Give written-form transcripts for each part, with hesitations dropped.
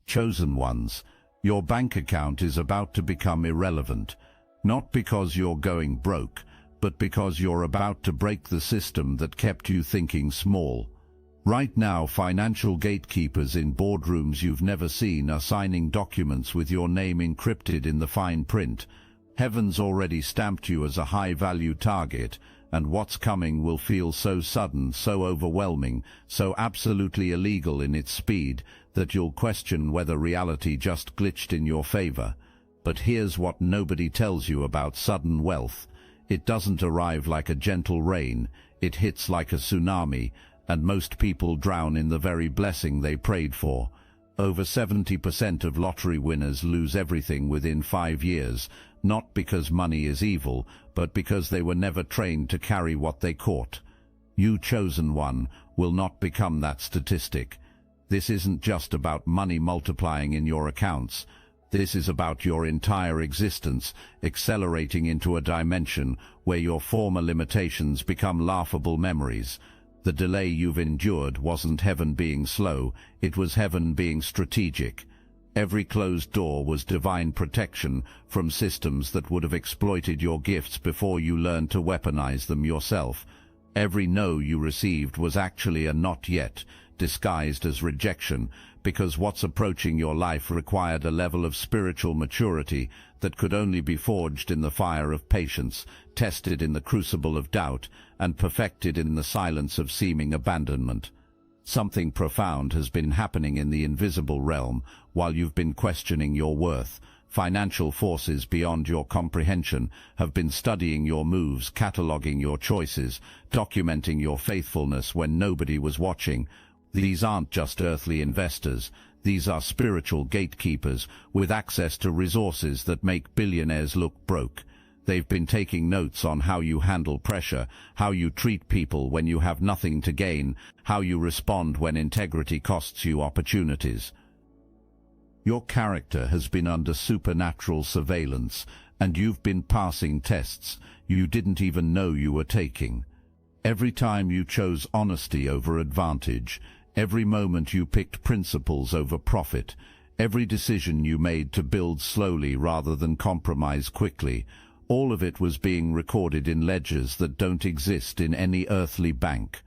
Chosen ones, your bank account is about to become irrelevant, not because you're going broke, but because you're about to break the system that kept you thinking small. Right now, financial gatekeepers in boardrooms you've never seen are signing documents with your name encrypted in the fine print. Heaven's already stamped you as a high-value target, and what's coming will feel so sudden, so overwhelming, so absolutely illegal in its speed, that you'll question whether reality just glitched in your favor. But here's what nobody tells you about sudden wealth. It doesn't arrive like a gentle rain, it hits like a tsunami, and most people drown in the very blessing they prayed for. Over 70% of lottery winners lose everything within 5 years, not because money is evil, but because they were never trained to carry what they caught. You, chosen one, will not become that statistic. This isn't just about money multiplying in your accounts. This is about your entire existence accelerating into a dimension where your former limitations become laughable memories. The delay you've endured wasn't heaven being slow, it was heaven being strategic. Every closed door was divine protection from systems that would have exploited your gifts before you learned to weaponize them yourself. Every no you received was actually a not yet, disguised as rejection, because what's approaching your life required a level of spiritual maturity that could only be forged in the fire of patience, tested in the crucible of doubt, and perfected in the silence of seeming abandonment. Something profound has been happening in the invisible realm while you've been questioning your worth. Financial forces beyond your comprehension have been studying your moves, cataloging your choices, documenting your faithfulness when nobody was watching. These aren't just earthly investors. These are spiritual gatekeepers with access to resources that make billionaires look broke. They've been taking notes on how you handle pressure, how you treat people when you have nothing to gain, how you respond when integrity costs you opportunities. Your character has been under supernatural surveillance, and you've been passing tests you didn't even know you were taking. Every time you chose honesty over advantage, every moment you picked principles over profit, every decision you made to build slowly rather than compromise quickly, all of it was being recorded in ledgers that don't exist in any earthly bank.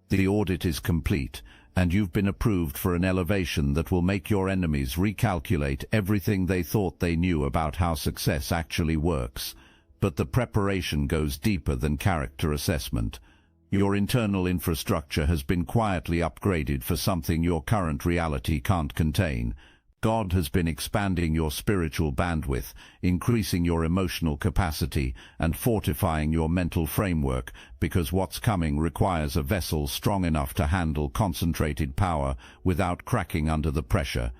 The audit is complete, and you've been approved for an elevation that will make your enemies recalculate everything they thought they knew about how success actually works. But the preparation goes deeper than character assessment. Your internal infrastructure has been quietly upgraded for something your current reality can't contain. God has been expanding your spiritual bandwidth, increasing your emotional capacity, and fortifying your mental framework, because what's coming requires a vessel strong enough to handle concentrated power without cracking under the pressure.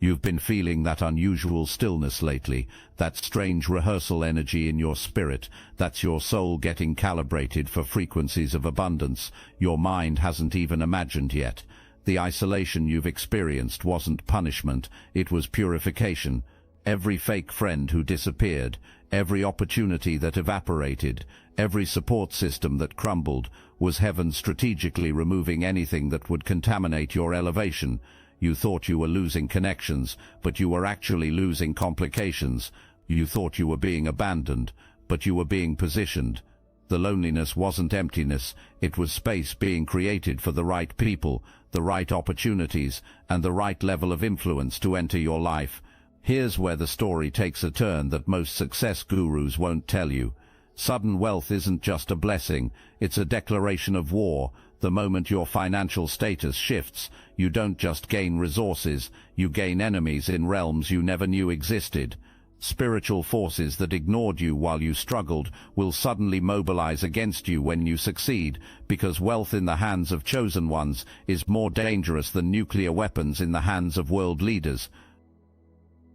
You've been feeling that unusual stillness lately, that strange rehearsal energy in your spirit. That's your soul getting calibrated for frequencies of abundance your mind hasn't even imagined yet. The isolation you've experienced wasn't punishment, it was purification. Every fake friend who disappeared, every opportunity that evaporated, every support system that crumbled, was heaven strategically removing anything that would contaminate your elevation. You thought you were losing connections, but you were actually losing complications. You thought you were being abandoned, but you were being positioned. The loneliness wasn't emptiness, it was space being created for the right people, the right opportunities, and the right level of influence to enter your life. Here's where the story takes a turn that most success gurus won't tell you. Sudden wealth isn't just a blessing, it's a declaration of war. The moment your financial status shifts, you don't just gain resources, you gain enemies in realms you never knew existed. Spiritual forces that ignored you while you struggled will suddenly mobilize against you when you succeed, because wealth in the hands of chosen ones is more dangerous than nuclear weapons in the hands of world leaders.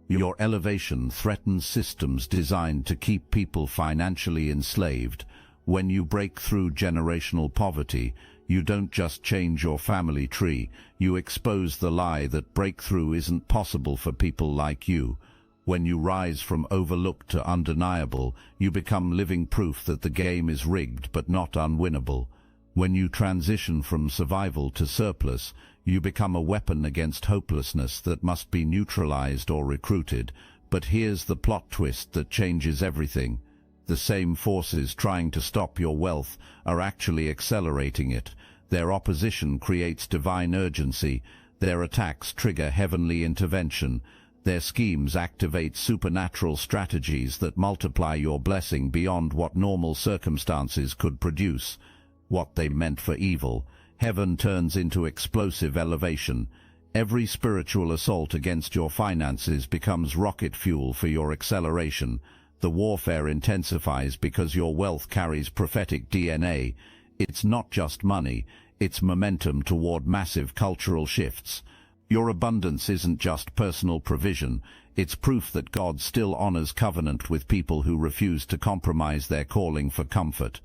Your elevation threatens systems designed to keep people financially enslaved. When you break through generational poverty, you don't just change your family tree, you expose the lie that breakthrough isn't possible for people like you. When you rise from overlooked to undeniable, you become living proof that the game is rigged but not unwinnable. When you transition from survival to surplus, you become a weapon against hopelessness that must be neutralized or recruited. But here's the plot twist that changes everything. The same forces trying to stop your wealth are actually accelerating it. Their opposition creates divine urgency. Their attacks trigger heavenly intervention. Their schemes activate supernatural strategies that multiply your blessing beyond what normal circumstances could produce. What they meant for evil, heaven turns into explosive elevation. Every spiritual assault against your finances becomes rocket fuel for your acceleration. The warfare intensifies because your wealth carries prophetic DNA. It's not just money, it's momentum toward massive cultural shifts. Your abundance isn't just personal provision, it's proof that God still honors covenant with people who refuse to compromise their calling for comfort.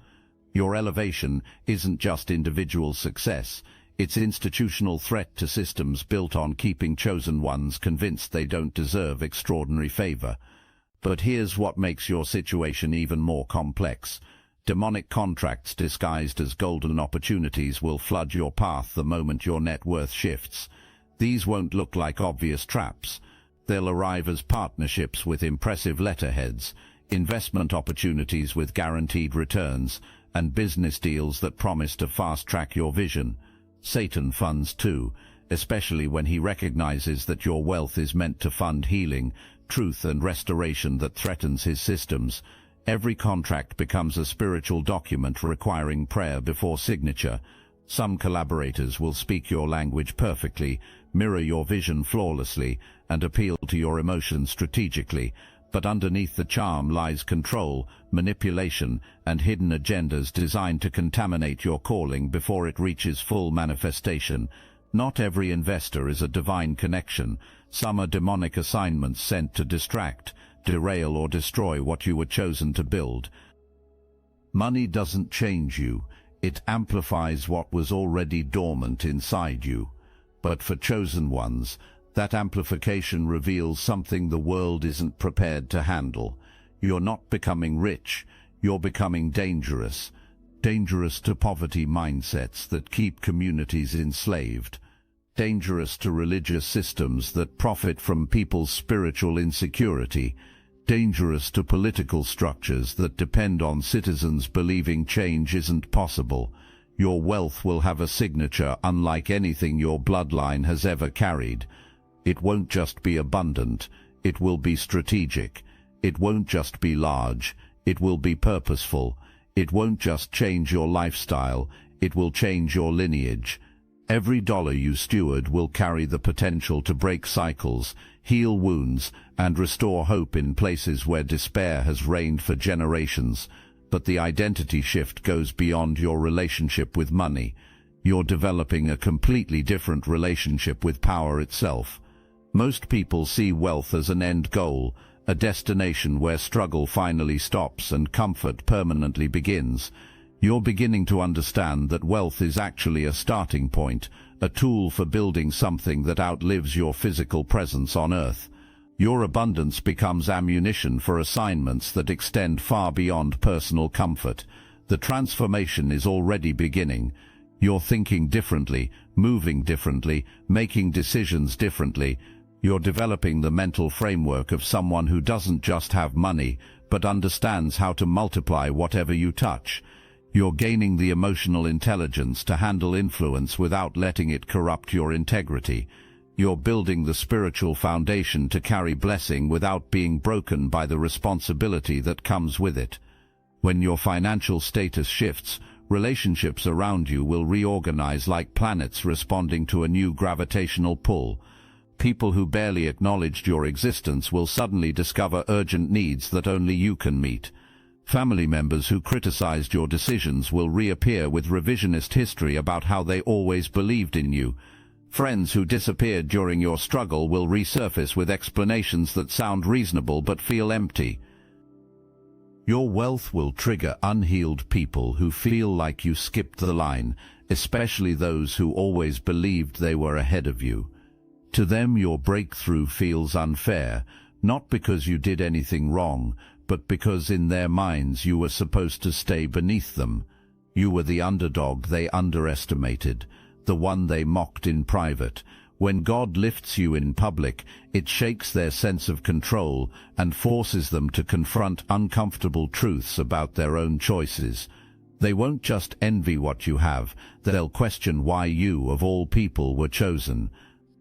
Your elevation isn't just individual success, it's institutional threat to systems built on keeping chosen ones convinced they don't deserve extraordinary favor. But here's what makes your situation even more complex. Demonic contracts disguised as golden opportunities will flood your path the moment your net worth shifts. These won't look like obvious traps. They'll arrive as partnerships with impressive letterheads, investment opportunities with guaranteed returns, and business deals that promise to fast-track your vision. Satan funds too, especially when he recognizes that your wealth is meant to fund healing, truth and restoration that threatens his systems. Every contract becomes a spiritual document requiring prayer before signature. Some collaborators will speak your language perfectly, mirror your vision flawlessly, and appeal to your emotions strategically. But underneath the charm lies control, manipulation, and hidden agendas designed to contaminate your calling before it reaches full manifestation. Not every investor is a divine connection. Some are demonic assignments sent to distract, derail, or destroy what you were chosen to build. Money doesn't change you. It amplifies what was already dormant inside you. But for chosen ones, that amplification reveals something the world isn't prepared to handle. You're not becoming rich, you're becoming dangerous. Dangerous to poverty mindsets that keep communities enslaved. Dangerous to religious systems that profit from people's spiritual insecurity. Dangerous to political structures that depend on citizens believing change isn't possible. Your wealth will have a signature unlike anything your bloodline has ever carried. It won't just be abundant, it will be strategic. It won't just be large, it will be purposeful. It won't just change your lifestyle, it will change your lineage. Every dollar you steward will carry the potential to break cycles, heal wounds, and restore hope in places where despair has reigned for generations. But the identity shift goes beyond your relationship with money. You're developing a completely different relationship with power itself. Most people see wealth as an end goal, a destination where struggle finally stops and comfort permanently begins. You're beginning to understand that wealth is actually a starting point, a tool for building something that outlives your physical presence on earth. Your abundance becomes ammunition for assignments that extend far beyond personal comfort. The transformation is already beginning. You're thinking differently, moving differently, making decisions differently. You're developing the mental framework of someone who doesn't just have money, but understands how to multiply whatever you touch. You're gaining the emotional intelligence to handle influence without letting it corrupt your integrity. You're building the spiritual foundation to carry blessing without being broken by the responsibility that comes with it. When your financial status shifts, relationships around you will reorganize like planets responding to a new gravitational pull. People who barely acknowledged your existence will suddenly discover urgent needs that only you can meet. Family members who criticized your decisions will reappear with revisionist history about how they always believed in you. Friends who disappeared during your struggle will resurface with explanations that sound reasonable but feel empty. Your wealth will trigger unhealed people who feel like you skipped the line, especially those who always believed they were ahead of you. To them, your breakthrough feels unfair, not because you did anything wrong, but because in their minds you were supposed to stay beneath them. You were the underdog they underestimated, the one they mocked in private. When God lifts you in public, it shakes their sense of control and forces them to confront uncomfortable truths about their own choices. They won't just envy what you have, they'll question why you, of all people, were chosen.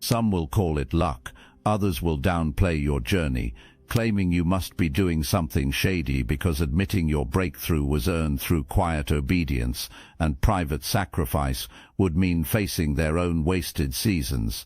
Some will call it luck, others will downplay your journey, claiming you must be doing something shady because admitting your breakthrough was earned through quiet obedience and private sacrifice would mean facing their own wasted seasons.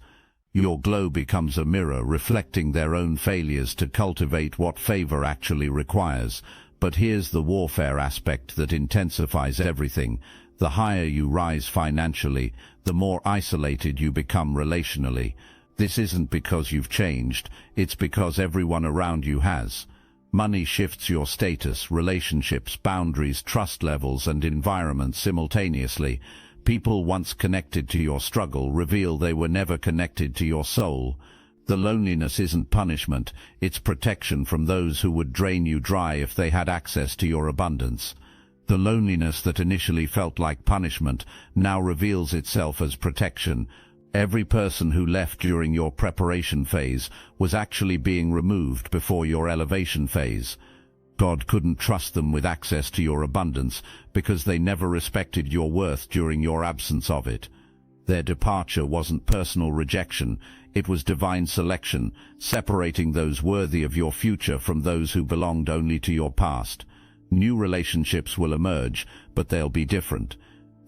Your glow becomes a mirror reflecting their own failures to cultivate what favor actually requires. But here's the warfare aspect that intensifies everything. The higher you rise financially, the more isolated you become relationally. This isn't because you've changed, it's because everyone around you has. Money shifts your status, relationships, boundaries, trust levels, and environment simultaneously. People once connected to your struggle reveal they were never connected to your soul. The loneliness isn't punishment, it's protection from those who would drain you dry if they had access to your abundance. The loneliness that initially felt like punishment now reveals itself as protection. Every person who left during your preparation phase was actually being removed before your elevation phase. God couldn't trust them with access to your abundance because they never respected your worth during your absence of it. Their departure wasn't personal rejection, it was divine selection, separating those worthy of your future from those who belonged only to your past. New relationships will emerge, but they'll be different.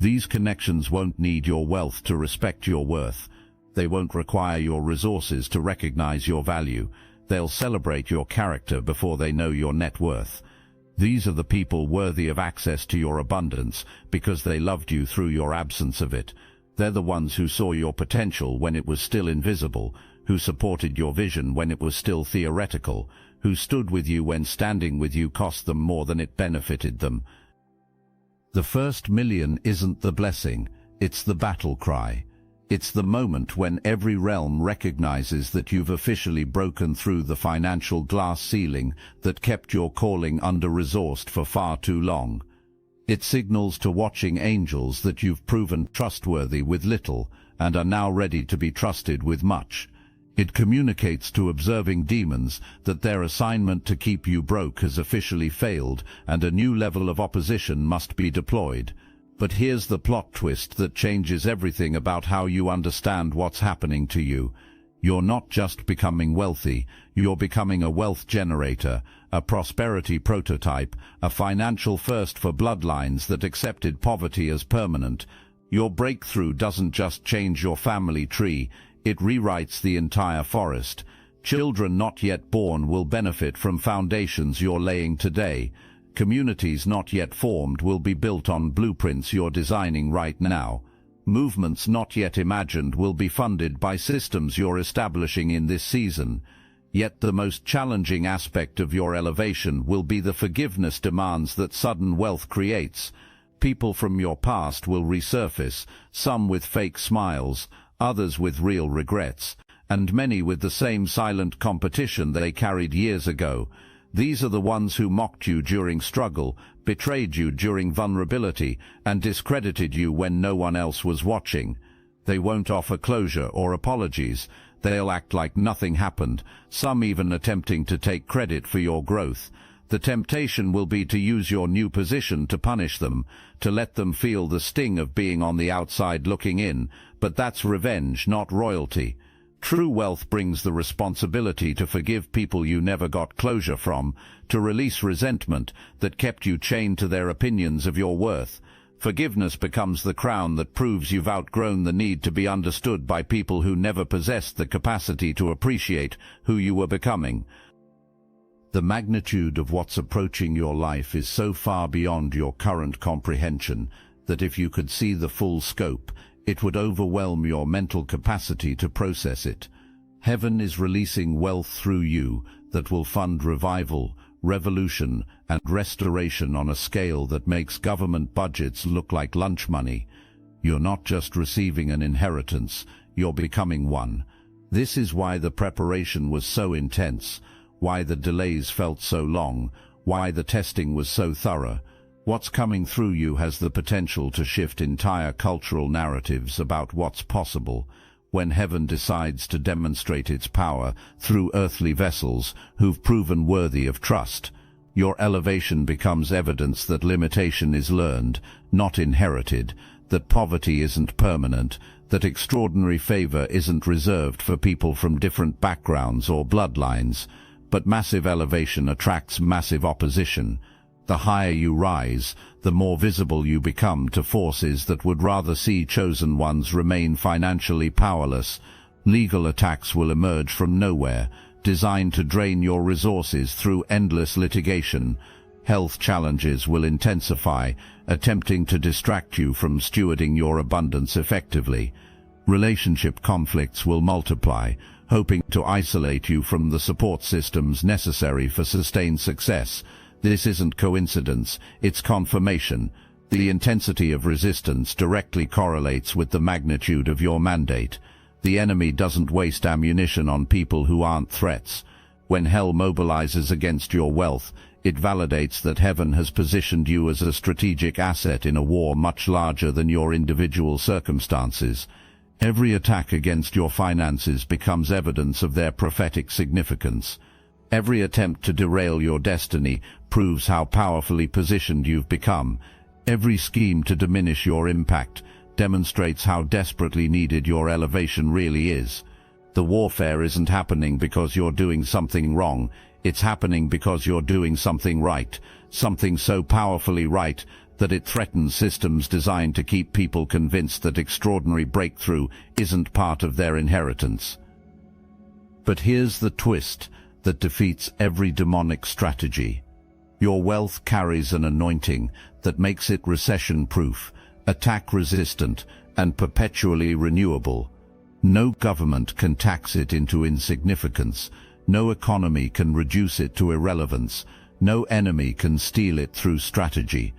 These connections won't need your wealth to respect your worth. They won't require your resources to recognize your value. They'll celebrate your character before they know your net worth. These are the people worthy of access to your abundance because they loved you through your absence of it. They're the ones who saw your potential when it was still invisible, who supported your vision when it was still theoretical, who stood with you when standing with you cost them more than it benefited them. The first million isn't the blessing, it's the battle cry. It's the moment when every realm recognizes that you've officially broken through the financial glass ceiling that kept your calling under-resourced for far too long. It signals to watching angels that you've proven trustworthy with little and are now ready to be trusted with much. It communicates to observing demons that their assignment to keep you broke has officially failed and a new level of opposition must be deployed. But here's the plot twist that changes everything about how you understand what's happening to you. You're not just becoming wealthy, you're becoming a wealth generator, a prosperity prototype, a financial first for bloodlines that accepted poverty as permanent. Your breakthrough doesn't just change your family tree, it rewrites the entire forest. Children not yet born will benefit from foundations you're laying today. Communities not yet formed will be built on blueprints you're designing right now. Movements not yet imagined will be funded by systems you're establishing in this season. Yet the most challenging aspect of your elevation will be the forgiveness demands that sudden wealth creates. People from your past will resurface, some with fake smiles, others with real regrets, and many with the same silent competition they carried years ago. These are the ones who mocked you during struggle, betrayed you during vulnerability, and discredited you when no one else was watching. They won't offer closure or apologies. They'll act like nothing happened, some even attempting to take credit for your growth. The temptation will be to use your new position to punish them, to let them feel the sting of being on the outside looking in, but that's revenge, not royalty. True wealth brings the responsibility to forgive people you never got closure from, to release resentment that kept you chained to their opinions of your worth. Forgiveness becomes the crown that proves you've outgrown the need to be understood by people who never possessed the capacity to appreciate who you were becoming. The magnitude of what's approaching your life is so far beyond your current comprehension that if you could see the full scope, it would overwhelm your mental capacity to process it. Heaven is releasing wealth through you that will fund revival, revolution, and restoration on a scale that makes government budgets look like lunch money. You're not just receiving an inheritance, you're becoming one. This is why the preparation was so intense, why the delays felt so long, why the testing was so thorough. What's coming through you has the potential to shift entire cultural narratives about what's possible when heaven decides to demonstrate its power through earthly vessels who've proven worthy of trust. Your elevation becomes evidence that limitation is learned, not inherited, that poverty isn't permanent, that extraordinary favor isn't reserved for people from different backgrounds or bloodlines. But massive elevation attracts massive opposition. The higher you rise, the more visible you become to forces that would rather see chosen ones remain financially powerless. Legal attacks will emerge from nowhere, designed to drain your resources through endless litigation. Health challenges will intensify, attempting to distract you from stewarding your abundance effectively. Relationship conflicts will multiply, hoping to isolate you from the support systems necessary for sustained success. This isn't coincidence, it's confirmation. The intensity of resistance directly correlates with the magnitude of your mandate. The enemy doesn't waste ammunition on people who aren't threats. When hell mobilizes against your wealth, it validates that heaven has positioned you as a strategic asset in a war much larger than your individual circumstances. Every attack against your finances becomes evidence of their prophetic significance. Every attempt to derail your destiny proves how powerfully positioned you've become. Every scheme to diminish your impact demonstrates how desperately needed your elevation really is. The warfare isn't happening because you're doing something wrong. It's happening because you're doing something right, something so powerfully right that it threatens systems designed to keep people convinced that extraordinary breakthrough isn't part of their inheritance. But here's the twist that defeats every demonic strategy. Your wealth carries an anointing that makes it recession-proof, attack-resistant, and perpetually renewable. No government can tax it into insignificance. No economy can reduce it to irrelevance. No enemy can steal it through strategy.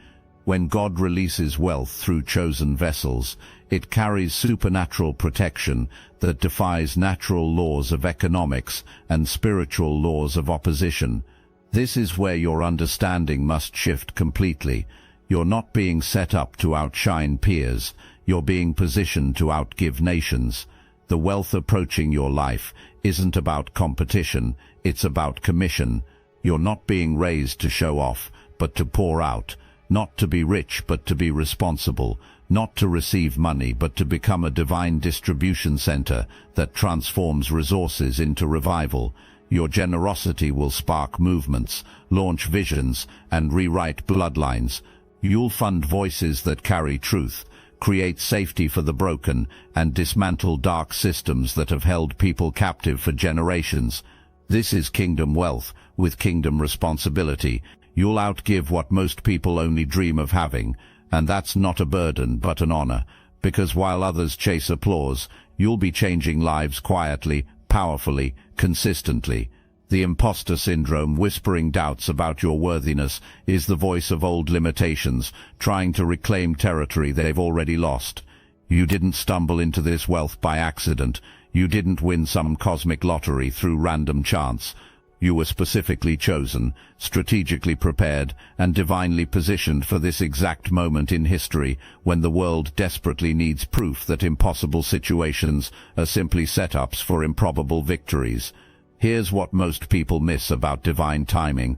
When God releases wealth through chosen vessels, it carries supernatural protection that defies natural laws of economics and spiritual laws of opposition. This is where your understanding must shift completely. You're not being set up to outshine peers. You're being positioned to outgive nations. The wealth approaching your life isn't about competition, it's about commission. You're not being raised to show off, but to pour out. Not to be rich, but to be responsible. Not to receive money, but to become a divine distribution center that transforms resources into revival. Your generosity will spark movements, launch visions, and rewrite bloodlines. You'll fund voices that carry truth, create safety for the broken, and dismantle dark systems that have held people captive for generations. This is kingdom wealth with kingdom responsibility. You'll outgive what most people only dream of having, and that's not a burden but an honor, because while others chase applause, you'll be changing lives quietly, powerfully, consistently. The imposter syndrome whispering doubts about your worthiness is the voice of old limitations, trying to reclaim territory they've already lost. You didn't stumble into this wealth by accident. You didn't win some cosmic lottery through random chance. You were specifically chosen, strategically prepared, and divinely positioned for this exact moment in history when the world desperately needs proof that impossible situations are simply setups for improbable victories. Here's what most people miss about divine timing.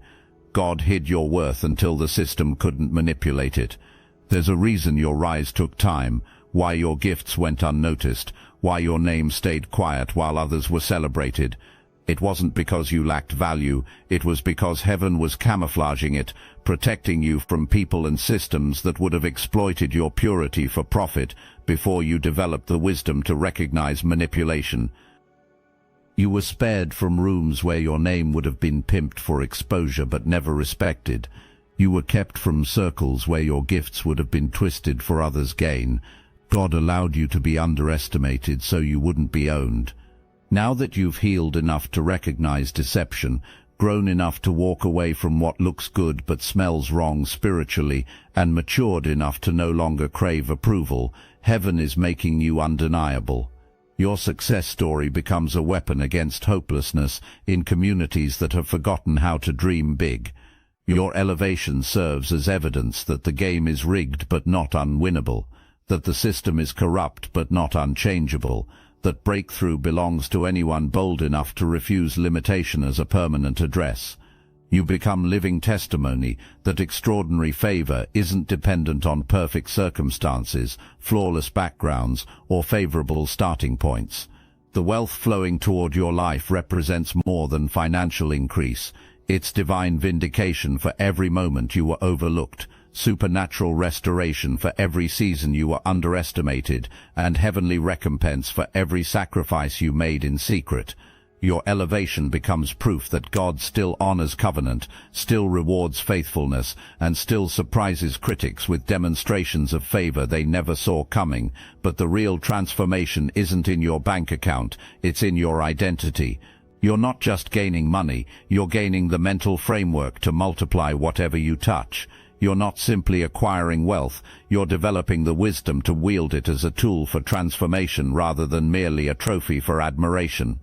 God hid your worth until the system couldn't manipulate it. There's a reason your rise took time, why your gifts went unnoticed, why your name stayed quiet while others were celebrated. It wasn't because you lacked value, it was because heaven was camouflaging it, protecting you from people and systems that would have exploited your purity for profit before you developed the wisdom to recognize manipulation. You were spared from rooms where your name would have been pimped for exposure but never respected. You were kept from circles where your gifts would have been twisted for others' gain. God allowed you to be underestimated so you wouldn't be owned. Now that you've healed enough to recognize deception, grown enough to walk away from what looks good but smells wrong spiritually, and matured enough to no longer crave approval, heaven is making you undeniable. Your success story becomes a weapon against hopelessness in communities that have forgotten how to dream big. Your elevation serves as evidence that the game is rigged but not unwinnable, that the system is corrupt but not unchangeable, that breakthrough belongs to anyone bold enough to refuse limitation as a permanent address. You become living testimony that extraordinary favor isn't dependent on perfect circumstances, flawless backgrounds, or favorable starting points. The wealth flowing toward your life represents more than financial increase. It's divine vindication for every moment you were overlooked, supernatural restoration for every season you were underestimated, and heavenly recompense for every sacrifice you made in secret. Your elevation becomes proof that God still honors covenant, still rewards faithfulness, and still surprises critics with demonstrations of favor they never saw coming. But the real transformation isn't in your bank account, it's in your identity. You're not just gaining money, you're gaining the mental framework to multiply whatever you touch. You're not simply acquiring wealth, you're developing the wisdom to wield it as a tool for transformation rather than merely a trophy for admiration.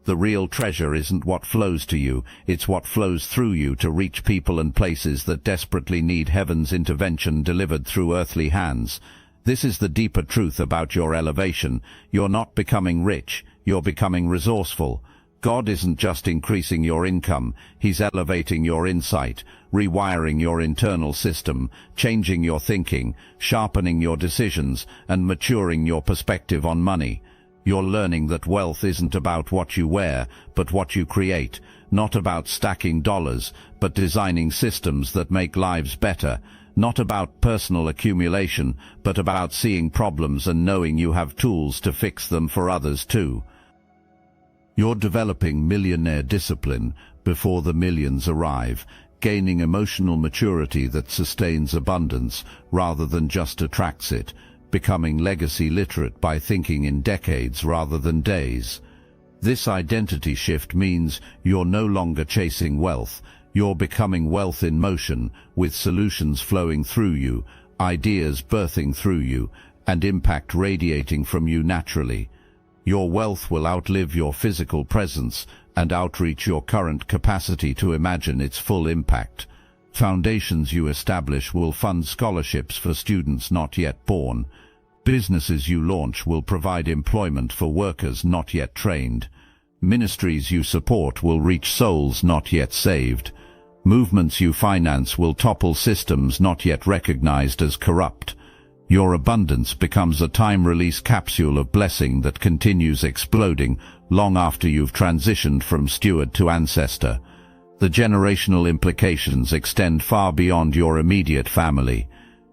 The real treasure isn't what flows to you, it's what flows through you to reach people and places that desperately need heaven's intervention delivered through earthly hands. This is the deeper truth about your elevation. You're not becoming rich, you're becoming resourceful. God isn't just increasing your income, He's elevating your insight, rewiring your internal system, changing your thinking, sharpening your decisions, and maturing your perspective on money. You're learning that wealth isn't about what you wear, but what you create, not about stacking dollars, but designing systems that make lives better, not about personal accumulation, but about seeing problems and knowing you have tools to fix them for others too. You're developing millionaire discipline before the millions arrive, gaining emotional maturity that sustains abundance rather than just attracts it, becoming legacy literate by thinking in decades rather than days. This identity shift means you're no longer chasing wealth, you're becoming wealth in motion, with solutions flowing through you, ideas birthing through you, and impact radiating from you naturally. Your wealth will outlive your physical presence and outreach your current capacity to imagine its full impact. Foundations you establish will fund scholarships for students not yet born. Businesses you launch will provide employment for workers not yet trained. Ministries you support will reach souls not yet saved. Movements you finance will topple systems not yet recognized as corrupt. Your abundance becomes a time-release capsule of blessing that continues exploding long after you've transitioned from steward to ancestor. The generational implications extend far beyond your immediate family.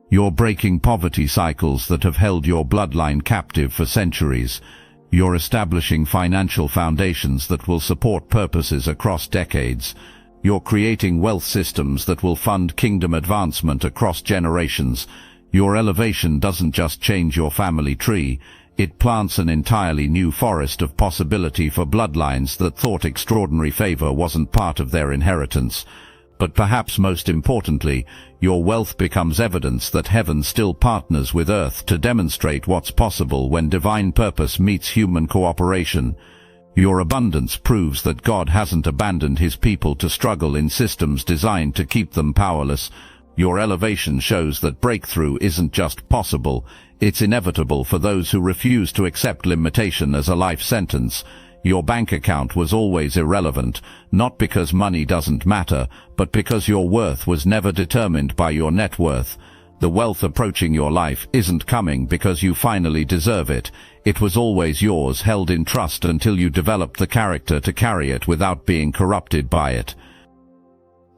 You're breaking poverty cycles that have held your bloodline captive for centuries. You're establishing financial foundations that will support purposes across decades. You're creating wealth systems that will fund kingdom advancement across generations. Your elevation doesn't just change your family tree, it plants an entirely new forest of possibility for bloodlines that thought extraordinary favor wasn't part of their inheritance. But perhaps most importantly, your wealth becomes evidence that heaven still partners with earth to demonstrate what's possible when divine purpose meets human cooperation. Your abundance proves that God hasn't abandoned His people to struggle in systems designed to keep them powerless. Your elevation shows that breakthrough isn't just possible, it's inevitable for those who refuse to accept limitation as a life sentence. Your bank account was always irrelevant, not because money doesn't matter, but because your worth was never determined by your net worth. The wealth approaching your life isn't coming because you finally deserve it. It was always yours, held in trust until you developed the character to carry it without being corrupted by it.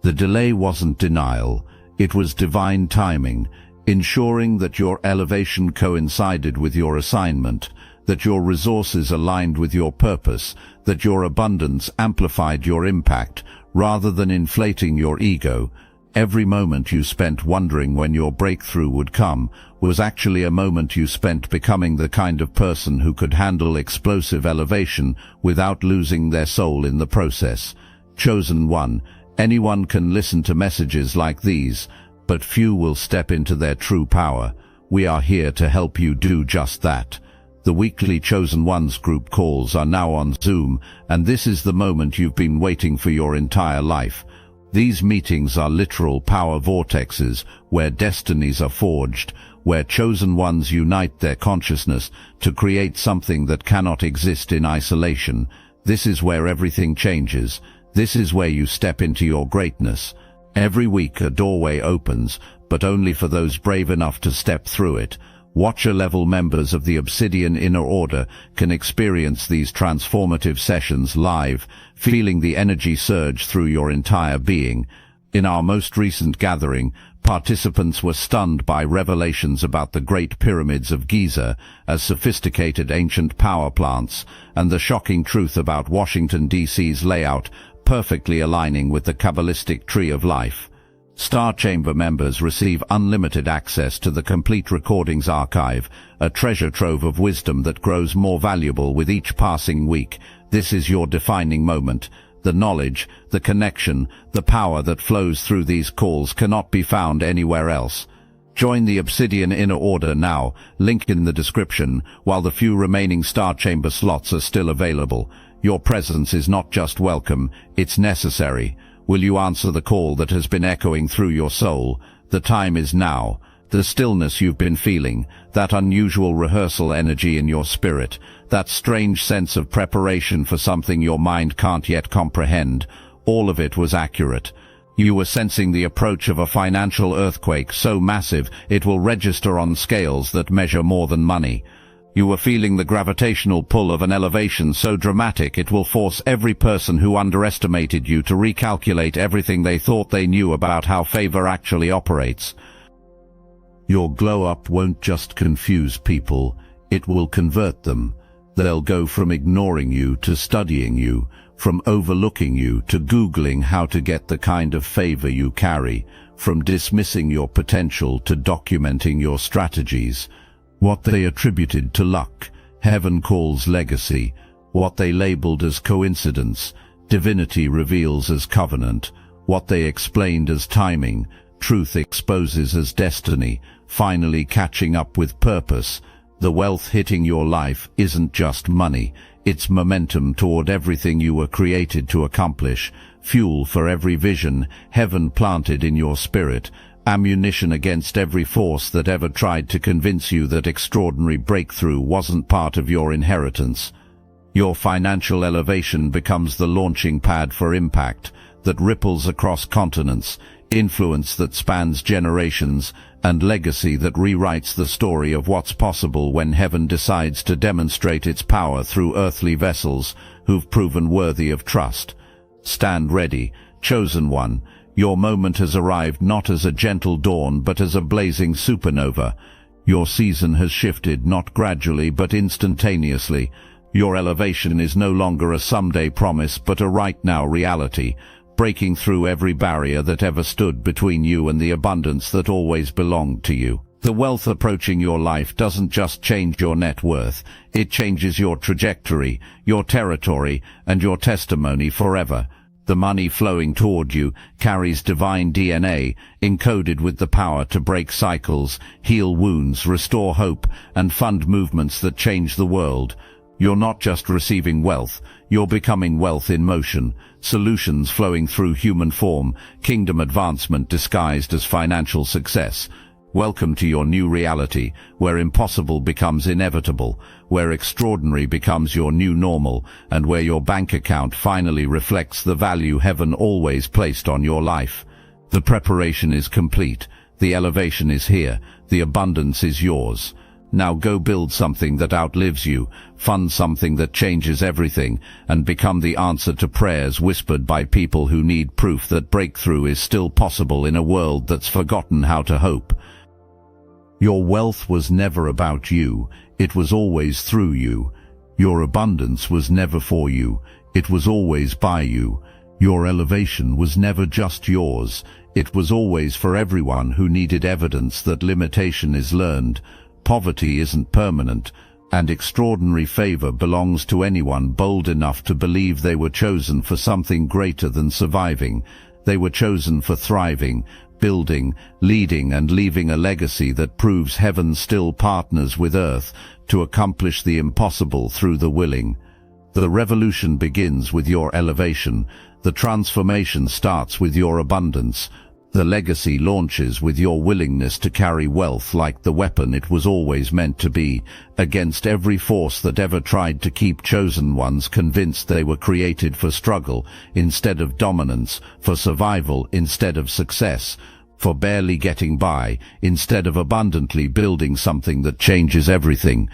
The delay wasn't denial, it was divine timing, ensuring that your elevation coincided with your assignment, that your resources aligned with your purpose, that your abundance amplified your impact, rather than inflating your ego. Every moment you spent wondering when your breakthrough would come was actually a moment you spent becoming the kind of person who could handle explosive elevation without losing their soul in the process. Chosen one, anyone can listen to messages like these, but few will step into their true power. We are here to help you do just that. The weekly Chosen Ones group calls are now on Zoom, and this is the moment you've been waiting for your entire life. These meetings are literal power vortexes where destinies are forged, where chosen ones unite their consciousness to create something that cannot exist in isolation. This is where everything changes. This is where you step into your greatness. Every week a doorway opens, but only for those brave enough to step through it. Watcher-level members of the Obsidian Inner Order can experience these transformative sessions live, feeling the energy surge through your entire being. In our most recent gathering, participants were stunned by revelations about the Great Pyramids of Giza as sophisticated ancient power plants, and the shocking truth about Washington, D.C.'s layout perfectly aligning with the Kabbalistic tree of life. Star Chamber members receive unlimited access to the complete recordings archive, a treasure trove of wisdom that grows more valuable with each passing week. This is your defining moment. The knowledge, the connection, the power that flows through these calls cannot be found anywhere else. Join the Obsidian Inner Order now, link in the description, while the few remaining Star Chamber slots are still available. Your presence is not just welcome, it's necessary. Will you answer the call that has been echoing through your soul? The time is now. The stillness you've been feeling, that unusual rehearsal energy in your spirit, that strange sense of preparation for something your mind can't yet comprehend, all of it was accurate. You were sensing the approach of a financial earthquake so massive it will register on scales that measure more than money. You were feeling the gravitational pull of an elevation so dramatic it will force every person who underestimated you to recalculate everything they thought they knew about how favor actually operates. Your glow-up won't just confuse people, it will convert them. They'll go from ignoring you to studying you, from overlooking you to Googling how to get the kind of favor you carry, from dismissing your potential to documenting your strategies. What they attributed to luck, heaven calls legacy. What they labeled as coincidence, divinity reveals as covenant. What they explained as timing, truth exposes as destiny, finally catching up with purpose. The wealth hitting your life isn't just money, it's momentum toward everything you were created to accomplish, fuel for every vision, heaven planted in your spirit, ammunition against every force that ever tried to convince you that extraordinary breakthrough wasn't part of your inheritance. Your financial elevation becomes the launching pad for impact that ripples across continents, influence that spans generations, and legacy that rewrites the story of what's possible when heaven decides to demonstrate its power through earthly vessels who've proven worthy of trust. Stand ready, chosen one. Your moment has arrived not as a gentle dawn but as a blazing supernova. Your season has shifted not gradually but instantaneously. Your elevation is no longer a someday promise but a right-now reality, breaking through every barrier that ever stood between you and the abundance that always belonged to you. The wealth approaching your life doesn't just change your net worth, it changes your trajectory, your territory, and your testimony forever. The money flowing toward you carries divine DNA, encoded with the power to break cycles, heal wounds, restore hope, and fund movements that change the world. You're not just receiving wealth, you're becoming wealth in motion, solutions flowing through human form, kingdom advancement disguised as financial success. Welcome to your new reality, where impossible becomes inevitable, where extraordinary becomes your new normal, and where your bank account finally reflects the value heaven always placed on your life. The preparation is complete, the elevation is here, the abundance is yours. Now go build something that outlives you, fund something that changes everything, and become the answer to prayers whispered by people who need proof that breakthrough is still possible in a world that's forgotten how to hope. Your wealth was never about you, it was always through you. Your abundance was never for you, it was always by you. Your elevation was never just yours, it was always for everyone who needed evidence that limitation is learned, poverty isn't permanent, and extraordinary favor belongs to anyone bold enough to believe they were chosen for something greater than surviving. They were chosen for thriving, building, leading, and leaving a legacy that proves heaven still partners with earth to accomplish the impossible through the willing. The revolution begins with your elevation. The transformation starts with your abundance. The legacy launches with your willingness to carry wealth like the weapon it was always meant to be, against every force that ever tried to keep chosen ones convinced they were created for struggle instead of dominance, for survival instead of success, for barely getting by instead of abundantly building something that changes everything.